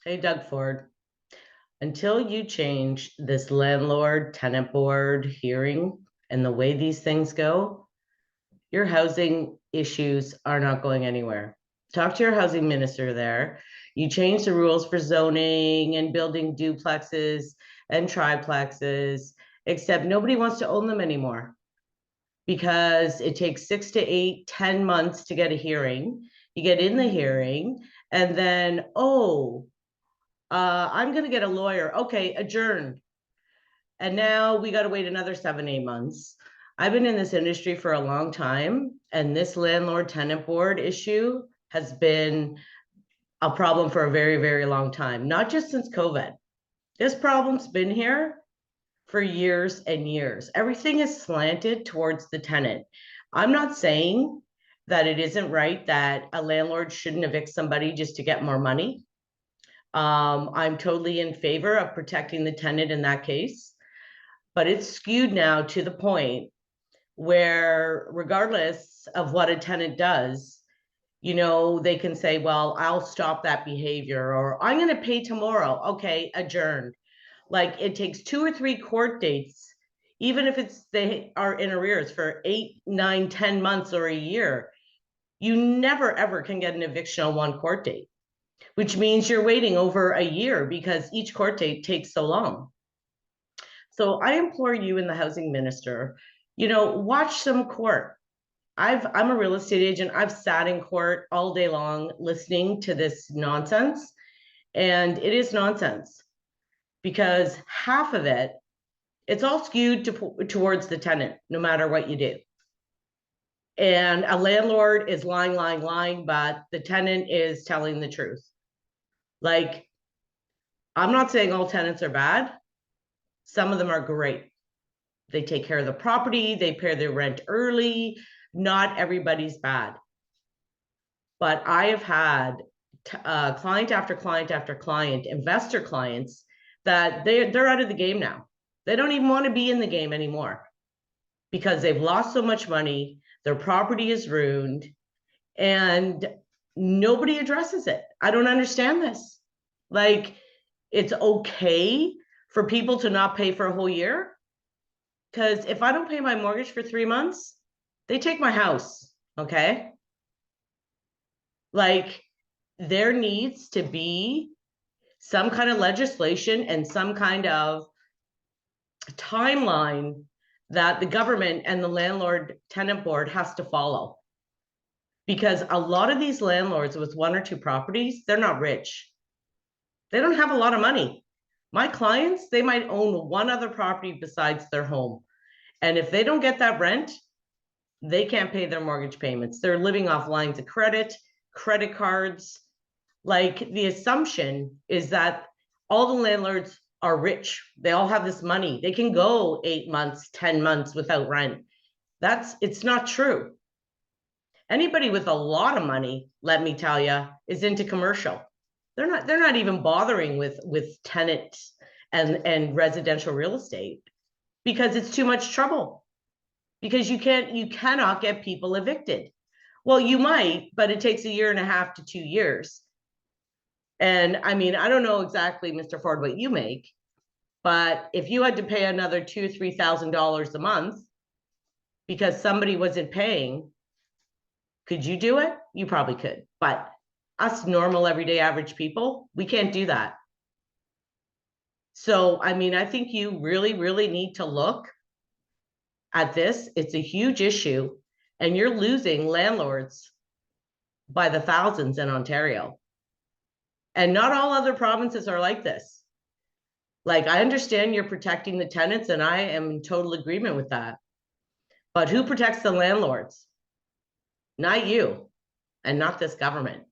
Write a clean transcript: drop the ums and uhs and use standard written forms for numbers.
Hey, Doug Ford. Until you change this landlord tenant board hearing and the way these things go, your housing issues are not going anywhere. Talk to your housing minister there. You change the rules for zoning and building duplexes and triplexes, except nobody wants to own them anymore because it takes 6 to 8, 10 months to get a hearing. You get in the hearing, and then, I'm going to get a lawyer. Okay, adjourned. And now we got to wait another 7, 8 months. I've been in this industry for a long time, and this landlord tenant board issue has been a problem for a very, very long time, not just since COVID. This problem's been here for years and years. Everything is slanted towards the tenant. I'm not saying that it isn't right that a landlord shouldn't evict somebody just to get more money. I'm totally in favor of protecting the tenant in that case, but it's skewed now to the point where regardless of what a tenant does, they can say, well, I'll stop that behavior, or I'm going to pay tomorrow. Okay, adjourned. Like it takes 2 or 3 court dates, even if they are in arrears for 8, 9, 10 months or a year. You never ever can get an eviction on one court date, which means you're waiting over a year because each court date takes so long. So I implore you and the housing minister, watch some court. I'm a real estate agent. I've sat in court all day long listening to this nonsense, and it is nonsense because half of it's all skewed towards the tenant, no matter what you do. And a landlord is lying, but the tenant is telling the truth. Like, I'm not saying all tenants are bad. Some of them are great. They take care of the property, they pay their rent early. Not everybody's bad. But I have had client after client after client, investor clients, that they're out of the game now. They don't even want to be in the game anymore because they've lost so much money, their property is ruined, and nobody addresses it. I don't understand this. Like, it's okay for people to not pay for a whole year, because if I don't pay my mortgage for 3 months, they take my house. Okay. Like, there needs to be some kind of legislation and some kind of timeline that the government and the landlord tenant board has to follow. Because a lot of these landlords with 1 or 2 properties, they're not rich. They don't have a lot of money. My clients, they might own 1 other property besides their home. And if they don't get that rent, they can't pay their mortgage payments. They're living off lines of credit cards. Like, the assumption is that all the landlords are rich. They all have this money. They can go 8 months, 10 months without rent. It's not true. Anybody with a lot of money, let me tell you, is into commercial. They're not even bothering with tenants and residential real estate because it's too much trouble. Because you cannot get people evicted. Well, you might, but it takes 1.5 to 2 years. And I mean, I don't know exactly, Mr. Ford, what you make, but if you had to pay another $2,000-3,000 a month because somebody wasn't paying, could you do it? You probably could. But us normal, everyday, average people, we can't do that. So, I mean, I think you really, really need to look at this. It's a huge issue, and you're losing landlords by the thousands in Ontario. And not all other provinces are like this. Like, I understand you're protecting the tenants, and I am in total agreement with that. But who protects the landlords? Not you, and not this government.